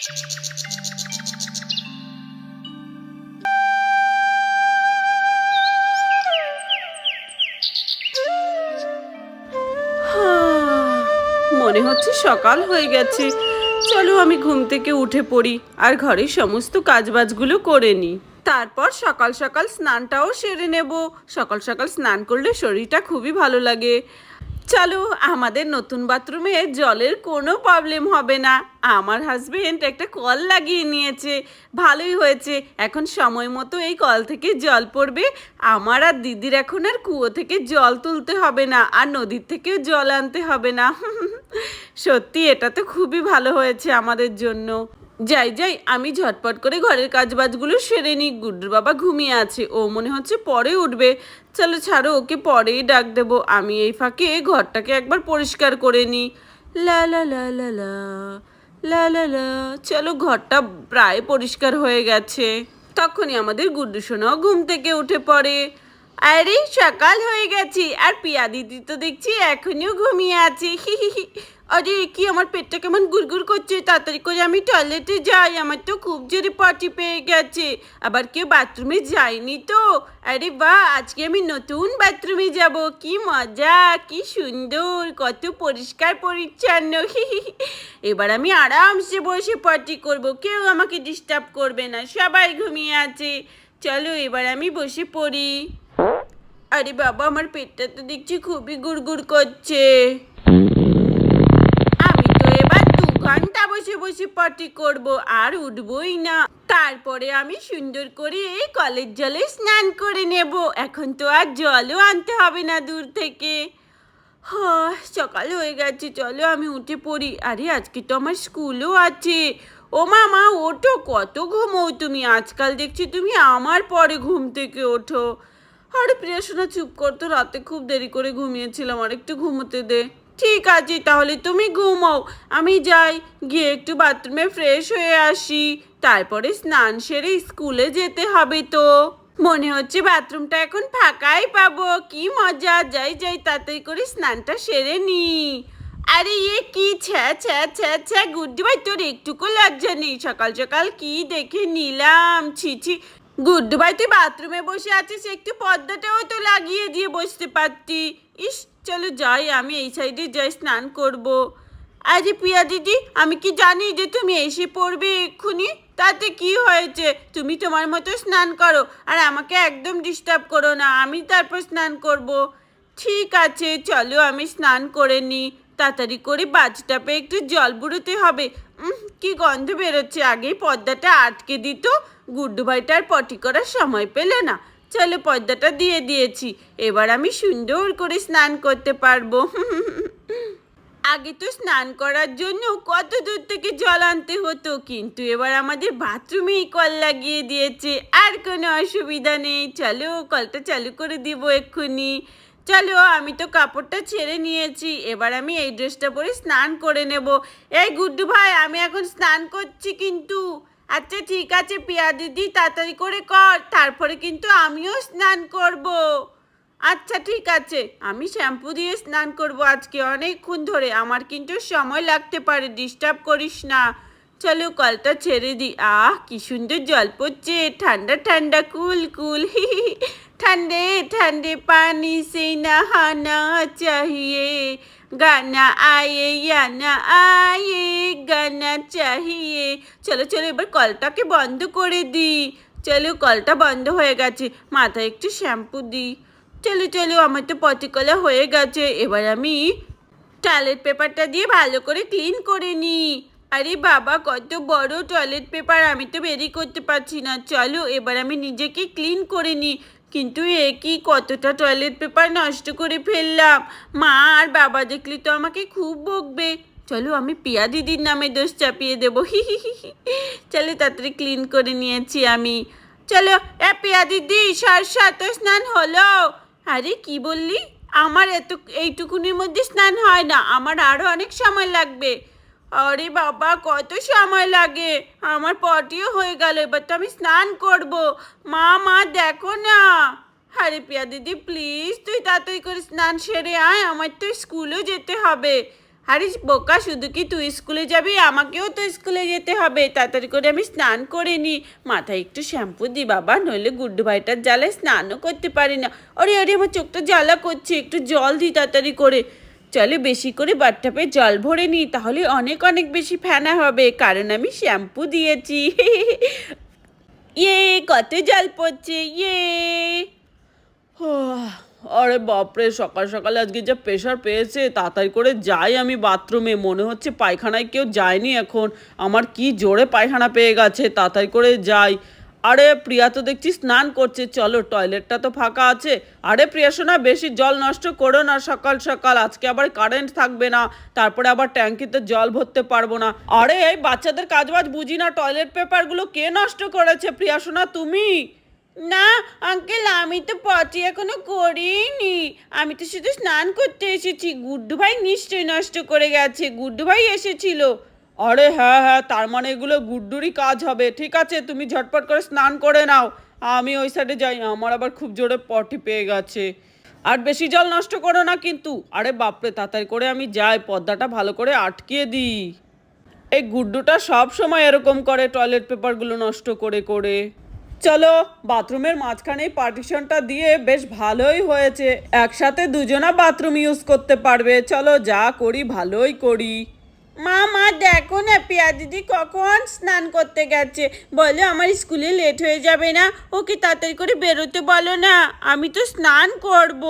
মনে হচ্ছে সকাল হয়ে গেছে। চলো আমি ঘুম থেকে উঠে পড়ি আর ঘরের সমস্ত কাজবাজগুলো করে নিই। তারপর সকাল সকাল স্নানটাও সেরে নেব। সকাল সকাল স্নান করলে শরীরটা খুবই ভালো লাগে। চলো, আমাদের নতুন বাথরুমে জলের কোনো প্রবলেম হবে না। আমার হাজবেন্ড একটা কল লাগিয়ে নিয়েছে, ভালোই হয়েছে। এখন সময় মতো এই কল থেকে জল পড়বে। আমার আর দিদির এখন আর কুয়ো থেকে জল তুলতে হবে না, আর নদীর থেকেও জল আনতে হবে না। সত্যি এটা তো খুবই ভালো হয়েছে আমাদের জন্য। যাই যাই, আমি ঝটপট করে ঘরের কাজবাজগুলো সেরে নিই। গুড্ডুর বাবা ঘুমিয়ে আছে, ও মনে হচ্ছে পরে উঠবে। চলো ছাড়ো, ওকে পরেই ডাক দেবো। আমি এই ফাঁকে ঘরটাকে একবার পরিষ্কার করে নিই। লা লা লা লা লা লা লা লা। চলো, ঘরটা প্রায় পরিষ্কার হয়ে গেছে। তখনই আমাদের গুড্ডু সোনাও ঘুম থেকে উঠে পড়ে। আরে সকাল হয়ে গেছে, আর পিয়া দিদি তো দেখছি এখনও ঘুমিয়ে আছে। আরে কি, আমার পেটটা কেমন গুড়গুড় করছে। তাড়াতাড়ি করে আমি টয়লেটে যাই, আমার তো খুব জোরে পটি পেয়ে গেছে। আবার কেউ বাথরুমে যায়নি তো। আরে বাহ, আজকে আমি নতুন বাথরুমে যাব। কি মজা, কি সুন্দর, কত পরিষ্কার পরিচ্ছন্ন। এবার আমি আরামসে বসে পটি করব, কেউ আমাকে ডিস্টার্ব করবে না, সবাই ঘুমিয়ে আছে। চলো এবার আমি বসে পড়ি। আরে বাবা, আমার পেটটা তো দেখছি খুবই গুড়গুড় করছে। আমি তো এবার 2 ঘন্টা বসে বসে পটি করব, আর উঠবই না। তারপরে আমি সুন্দর করে এই কলের জলে স্নান করে নেব। এখন তো আর জলও আনতে হবে না দূর থেকে। হ্যাঁ, সকাল হয়ে গেছে, চলো আমি উঠে পড়ি। আরে আজকে তো আমার স্কুলও আছে। ও মামা ওঠো, কত ঘুমো তুমি আজকাল, দেখছি তুমি আমার পরে ঘুম থেকে ওঠো। আরে প্রিয়া সোনা চুপ করতো, রাতে খুব দেরি করে ঘুমিয়েছিলাম, আর একটু ঘুমোতে দে। ঠিক আছে, তাহলে তুমি ঘুমাও, আমি যাই, গিয়ে একটু বাথরুমে ফ্রেশ হয়ে আসি। তারপরে স্নান সেরে স্কুলে যেতে হবে তো। মনে হচ্ছে বাথরুমটা এখন ফাঁকাই পাবো। কি মজা, যাই যাই, তাড়াতাড়ি করে স্নানটা সেরে নি। আরে এ কি, ছ্যা ছ্যা ছ্যা ছ্যা, গুড্ডু ভাই তোর একটুকু লজ্জা নেই? সকাল সকাল কি দেখে নিলাম, ছি ছি। গুড্ডু ভাই তুই বাথরুমে বসে আছিস, একটু পর্দাটাও তো লাগিয়ে দিয়ে বসতে পারতি। ইস, চলো যাই, আমি এই সাইডে যাই, স্নান করব। আরে প্রিয়া দিদি, আমি কি জানি যে তুমি এসে পড়বে এক্ষুনি? তাতে কি হয়েছে, তুমি তোমার মতো স্নান করো, আর আমাকে একদম ডিস্টার্ব করো না, আমি তারপর স্নান করব। ঠিক আছে, চলো আমি স্নান করে নিই। তাড়াতাড়ি করে বাথটাবে একটু জল বুড়োতে হবে। কি গন্ধ বেরোচ্ছে, আগেই পর্দাটা আটকে দিত, গুড্ডু ভাইটার পটি করার সময় পেল না। চলো, পর্দাটা দিয়ে দিয়েছি, এবার আমি সুন্দর করে স্নান করতে পারবো। আগে তো স্নান করার জন্য কত দূর থেকে জল আনতে হতো, কিন্তু এবার আমাদের বাথরুমেই কল লাগিয়ে দিয়েছে, আর কোনো অসুবিধা নেই। চলো, কলটা চালু করে দিব এক্ষুনি। চলো, আমি তো কাপড়টা ছেড়ে নিয়েছি, এবার আমি এই ড্রেসটা পরে স্নান করে নেব। এই গুড্ডু ভাই, আমি এখন স্নান করছি কিন্তু। আচ্ছা ঠিক আছে পিয়া দিদি, তাড়াতাড়ি করে কর, তারপরে কিন্তু আমিও স্নান করব। আচ্ছা ঠিক আছে, আমি শ্যাম্পু দিয়ে স্নান করব আজকে অনেকক্ষণ ধরে, আমার কিন্তু সময় লাগতে পারে, ডিস্টার্ব করিস না। চলো কলটা ছেড়ে দিই। আহ কি সুন্দর জল পড়ছে, ঠান্ডা ঠান্ডা, কুল কুল। ठंडे ठंडे पानी से नहाना चाहिए, गाना आए या ना आए, गाना चाहिए। চলো চলো, এবার কলটাকে বন্ধ করে দিই। চলো, কলটা বন্ধ হয়ে গেছে, মাথায় একটু শ্যাম্পু দিই। চলো চলো, আমার তো পটি কলা হয়ে গেছে, এবার আমি টয়লেট পেপারটা দিয়ে ভালো করে ক্লিন করে নিই। আরে বাবা, কত বড় টয়লেট পেপার, আমি তো বেরি করতে পারছি না। চলো এবার আমি নিজেকে ক্লিন করে নিই। কিন্তু কি, কতটা টয়লেট পেপার নষ্ট করে ফেললাম, মা আর বাবা দেখলে তো আমাকে খুব বকবে। চলো, আমি পিয়া দিদির নামে দোষ চাপিয়ে দেবো। চলো, তাড়াতাড়ি ক্লিন করে নিয়েছি আমি। চলো পিয়া দিদি, সর তো স্নান হলো। আরে কি বললি, আমার এইটুকুনির মধ্যে স্নান হয় না, আমার আরও অনেক সময় লাগবে। আরে বাবা, কত সময় লাগে, আমার পটিও হয়ে গেল, এবার তো আমি স্নান করব। মা দেখো না। আরে পিয়া দিদি প্লিজ, তুই তাড়াতাড়ি করে স্নান সেরে আয়, আমার তো স্কুলেও যেতে হবে। আরে বোকা, শুধু কি তুই স্কুলে যাবি? আমাকেও তো স্কুলে যেতে হবে। তাড়াতাড়ি করে আমি স্নান করে নিই। মাথায় একটু শ্যাম্পু দি বাবা, নইলে গুড্ডু ভাইটার জ্বালে স্নানও করতে পারি না। আরে আরে আমার চোখটা জ্বালা করছে, একটু জল দিই তাড়াতাড়ি করে। চলে বেশি করে বাথটাবে জল ভরে নিই, তাহলে অনেক অনেক বেশি ফেনা হবে, কারণ আমি শ্যাম্পু দিয়েছি। ইয়ে, কত জল পড়ছে, ইয়ে। আরে বাপরে, সকাল সকালে আজকে যা প্রেশার পেয়েছে। তাড়াতাড়ি করে যাই আমি বাথরুমে, মনে হচ্ছে পায়খানায় কেউ যায়নি এখন। আমার কি জোরে পায়খানা পেয়ে গেছে, তাড়াতাড়ি করে যাই। আরে প্রিয়া তো দেখছি স্নান করছে, চলো টয়লেটটা তো ফাঁকা আছে। আরে প্রিয়া সোনা, বেশি জল নষ্ট করো না সকাল সকাল, আজকে আবার কারেন্ট থাকবে না, তারপরে আবার ট্যাঙ্কিতে জল ভরতে পারবো না। আরে এই বাচ্চাদের কাজবাজ বুঝি না, টয়লেট পেপারগুলো কে নষ্ট করেছে? প্রিয়া সোনা তুমি? না আঙ্কেল, আমি তো পটি এখনো করিনি, আমি তো শুধু স্নান করতে এসেছি। গুড্ডু ভাই নিশ্চয়ই নষ্ট করে গেছে, গুড্ডু ভাই এসেছিল। আরে হ্যাঁ হ্যাঁ, তার মানে এগুলো গুড্ডুরই কাজ হবে। ঠিক আছে, তুমি ঝটপট করে স্নান করে নাও, আমি ওই সাইডে যাই, আমার আবার খুব জোরে পটি পেয়ে গেছে। আর বেশি জল নষ্ট করো না কিন্তু। আরে বাপরে, তাড়াতাড়ি করে আমি যাই, পর্দাটা ভালো করে আটকিয়ে দিই। এই গুড্ডুটা সব সময় এরকম করে, টয়লেট পেপারগুলো নষ্ট করে করে। চলো, বাথরুমের মাঝখানে পার্টিশনটা দিয়ে বেশ ভালোই হয়েছে, একসাথে দুজনা বাথরুম ইউজ করতে পারবে। চলো যা করি ভালোই করি। মা মা দেখো না, পিয়া দিদি কখন স্নান করতে গেছে। বলো আমার স্কুলে লেট হয়ে যাবে না, ওকে তাড়াতাড়ি করে বেরোতে বলো না, আমি তো স্নান করব।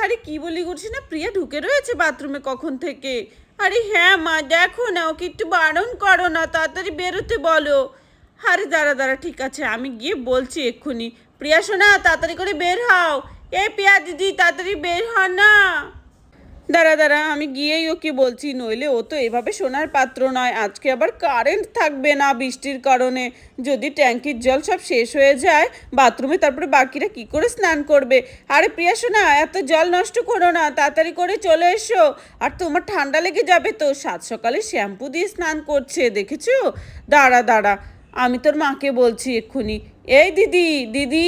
আরে কি বলি করছি না, প্রিয়া ঢুকে রয়েছে বাথরুমে কখন থেকে। আরে হ্যাঁ মা, দেখো না, ওকে একটু বারণ করো না, তাড়াতাড়ি বেরোতে বলো। আরে দাঁড়া দাঁড়া, ঠিক আছে, আমি গিয়ে বলছি এক্ষুনি। প্রিয়া সোনা, তাড়াতাড়ি করে বের হও। এ প্রিয়া দিদি, তাড়াতাড়ি বের হ না। দাঁড়া দাঁড়া, আমি গিয়েই ওকে বলছি, নইলে ও তো এভাবে সোনার পাত্র নয়। আজকে আবার কারেন্ট থাকবে না বৃষ্টির কারণে, যদি ট্যাঙ্কির জল সব শেষ হয়ে যায় বাথরুমে, তারপরে বাকিরা কি করে স্নান করবে? আরে প্রিয়া সোনা, এত জল নষ্ট করো না, তাড়াতাড়ি করে চলে এসো। আর তোমার ঠান্ডা লেগে যাবে তো, সাত সকালে শ্যাম্পু দিয়ে স্নান করছে দেখেছো। দাঁড়া দাঁড়া, আমি তোর মাকে বলছি এক্ষুনি। এই দিদি, দিদি,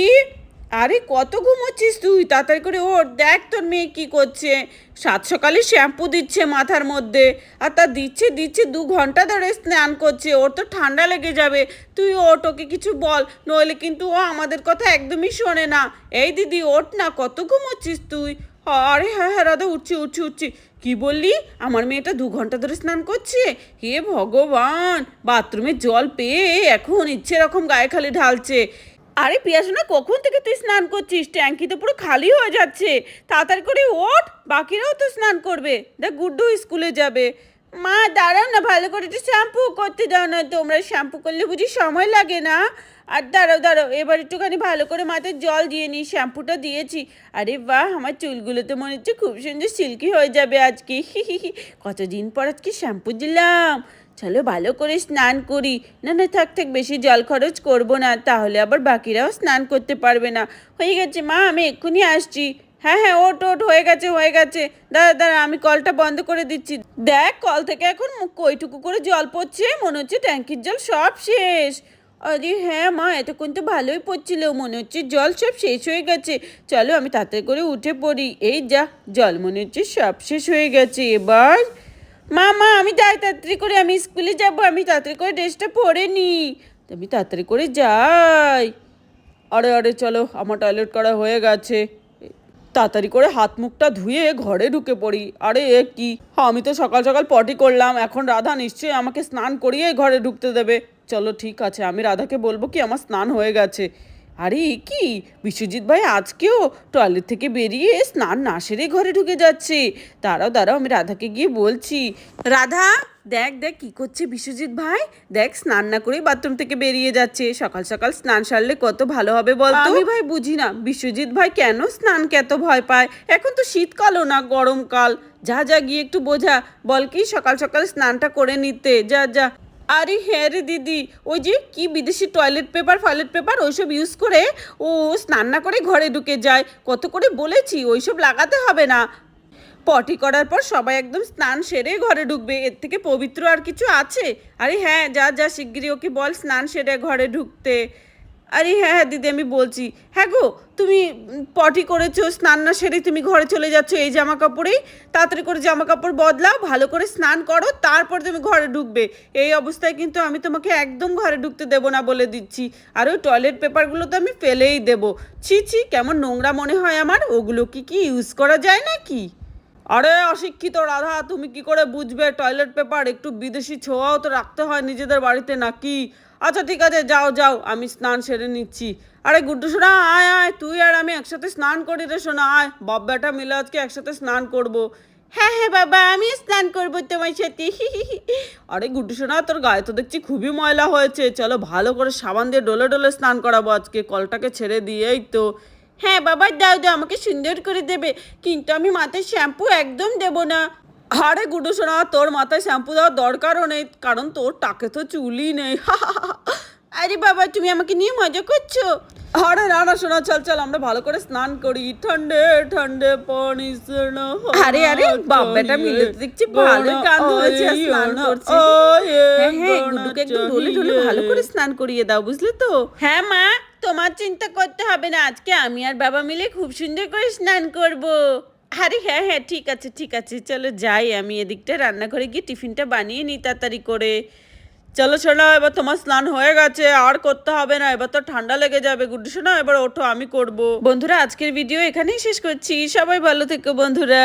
আরে কত ঘুমোচ্ছিস তুই? তাড়াতাড়ি করে ওর, দেখ তোর মেয়ে কি করছে। সাত সকালে শ্যাম্পু দিচ্ছে মাথার মধ্যে, আর তা দিচ্ছে দিচ্ছে 2 ঘন্টা ধরে স্নান করছে, ওর তো ঠান্ডা লেগে যাবে। তুই ওট, ওকে কিছু বল, নইলে কিন্তু ও আমাদের কথা একদমই শোনে না। এই দিদি ওঠ না, কত ঘুমোচ্ছিস তুই? আরে হ্যাঁ হ্যাঁ রাধা, উঠছি উঠছি উঠছি। কি বললি? আমার মেয়েটা 2 ঘন্টা ধরে স্নান করছে? হে ভগবান, বাথরুমে জল পেয়ে এখন ইচ্ছে রকম গায়ে খালি ঢালছে। আরে পিয়াসোনা, কখন থেকে তুই স্নান করছিস? ট্যাঙ্কি তো পুরো খালি হয়ে যাচ্ছে, তাড়াতাড়ি করে ওঠ, বাকিরাও তো স্নান করবে। দেখ গুড্ডু স্কুলে যাবে। মা দাঁড়াও না, ভালো করে একটু শ্যাম্পু করতে দাও না, তোমরা শ্যাম্পু করলে বুঝি সময় লাগে না? আর দাঁড়াও দাঁড়াও, এবার একটুখানি ভালো করে মাথায় জল দিয়ে নিই, শ্যাম্পুটা দিয়েছি। আরে বাহ, আমার চুলগুলো তো মনে হচ্ছে খুব সুন্দর সিল্কি হয়ে যাবে আজকে। কতদিন পর আজকে শ্যাম্পু দিলাম। চলো ভালো করে স্নান করি। না না, থাক থাক, বেশি জল খরচ করবো না, তাহলে আবার বাকিরাও স্নান করতে পারবে না। হয়ে গেছে মা, আমি এক্ষুনি আসছি। হ্যাঁ হ্যাঁ, ওট ওট, হয়ে গেছে হয়ে গেছে। দাঁড়া দাঁড়া, আমি কলটা বন্ধ করে দিচ্ছি। দেখ কল থেকে এখন কইটুকু করে জল পড়ছে, মনে হচ্ছে ট্যাঙ্কির জল সব শেষ। আরে হ্যাঁ মা, এতক্ষণ তো ভালোই পড়ছিল, মনে হচ্ছে জল সব শেষ হয়ে গেছে। চলো আমি তাড়াতাড়ি করে উঠে পড়ি। এই যা, জল মনে হচ্ছে সব শেষ হয়ে গেছে। এবার মা মা, আমি যাই তাড়াতাড়ি করে, আমি স্কুলে যাব, আমি তাড়াতাড়ি করে ড্রেসটা পরে নিই, আমি তাড়াতাড়ি করে যাই। আরে আরে চলো, আমার টয়লেট করা হয়ে গেছে, তাড়াতাড়ি করে হাত মুখটা ধুয়ে ঘরে ঢুকে পড়ি। আরে এ কি, আমি তো সকাল সকাল পটি করলাম, এখন রাধা নিশ্চয়ই আমাকে স্নান করিয়ে ঘরে ঢুকতে দেবে। চলো ঠিক আছে, আমি রাধাকে বলবো কি আমার স্নান হয়ে গেছে। আরে কি, বিশ্বজিৎ ভাই আজকেও টয়লেট থেকে বেরিয়ে স্নান না সেরে ঘরে ঢুকে যাচ্ছে। দাঁড়াও দাঁড়াও, আমি রাধাকে গিয়ে বলছি। রাধা, দেখ দেখ কি করছে বিশ্বজিৎ ভাই, দেখ স্নান না করেই বাথরুম থেকে বেরিয়ে যাচ্ছে। সকাল সকাল স্নান সারলে কত ভালো হবে বলতো। আমি ভাই বুঝি না বিশ্বজিৎ ভাই কেন স্নানকে এত ভয় পায়। এখন তো শীতকালও না, গরমকাল। যা যা গিয়ে একটু বোঝা, বল কি সকাল সকাল স্নানটা করে নিতে, যা যা। আরে হ্যাঁ রে দিদি, ওই যে কি বিদেশি টয়লেট পেপার ফয়লেট পেপার ওইসব ইউজ করে ও স্নান না করে ঘরে ঢুকে যায়। কত করে বলেছি ওইসব লাগাতে হবে না, পটি করার পর সবাই একদম স্নান সেরে ঘরে ঢুকবে, এর থেকে পবিত্র আর কিছু আছে? আরে হ্যাঁ, যা যা শিগগিরই ওকে বল স্নান সেরে ঘরে ঢুকতে। আরে হ্যাঁ হ্যাঁ দিদি আমি বলছি। হ্যাঁ গো, তুমি পটি করেছো, স্নান না সেরে তুমি ঘরে চলে যাচ্ছ এই জামা কাপড়েই। তাড়াতাড়ি করে জামা কাপড় বদলাও, ভালো করে স্নান করো, তারপর তুমি ঘরে ঢুকবে। এই অবস্থায় কিন্তু আমি তোমাকে একদম ঘরে ঢুকতে দেবো না বলে দিচ্ছি। আর ওই টয়লেট পেপারগুলো তো আমি ফেলেই দেবো। ছি ছি, কেমন নোংরা মনে হয় আমার। ওগুলো কি ইউজ করা যায় নাকি? আরে অশিক্ষিত রাধা, তুমি কি করে বুঝবে টয়লেট পেপার? একটু বিদেশি ছোঁয়াও তো রাখতে হয় নিজেদের বাড়িতে নাকি? আচ্ছা ঠিক আছে, যাও যাও, আমি স্নান সেরে নিচ্ছি। আরে গুড্ডু সোনা, আয় আয়, তুই আর আমি একসাথে স্নান করি রে সোনা, আয়। বাপ বেটা মিলে আজকে একসাথে স্নান করব। হ্যাঁ হ্যাঁ বাবা, আমি স্নান করবো তোমার সাথে। আরে গুড্ডু সোনা, তোর গায়ে তো দেখছি খুবই ময়লা হয়েছে, চলো ভালো করে সাবান দিয়ে ডলে ডলে স্নান করাবো আজকে, কলটাকে ছেড়ে দিয়েই তো। হ্যাঁ বাবা, দাও দাও, আমাকে সুন্দর করে দেবে, কিন্তু আমি মাথায় শ্যাম্পু একদম দেবো না। আরে গুড্ডু সোনা, তোর মাথায় শ্যাম্পু দেওয়ার দরকারও নেই, কারণ তোর টাকে তো চুলই নেই। আরে বাবা, তুমি আমাকে নিয়ে মজা করছো? আরে না না সোনা, চল চল, আমরা ভালো করে স্নান করি, ঠান্ডে ঠান্ডে পানি সে না। আরে আরে বাবাটা মিলে তো দেখছি ভালো কান ধরেছে, স্নান করছে। হ্যাঁ হ্যাঁ, গুড্ডুকে একদম ডলে ডলে ভালো করে স্নান করিয়ে দাও, বুঝলে তো? হ্যাঁ মা, তোমার চিন্তা করতে হবে না, আজকে আমি আর বাবা মিলে খুব সুন্দর করে স্নান করব। আরে হ্যাঁ হ্যাঁ, ঠিক আছে ঠিক আছে, চলো যাই, আমি এদিকটা রান্নাঘরে গিয়ে টিফিনটা বানিয়ে নিই তাড়াতাড়ি করে। চলো সোনা, এবার তোমার স্নান হয়ে গেছে, আর করতে হবে না, এবার তো ঠান্ডা লেগে যাবে। গুড্ডু সোনা, এবার ওঠো, আমি করব। বন্ধুরা, আজকের ভিডিও এখানেই শেষ করছি, সবাই ভালো থেকো বন্ধুরা।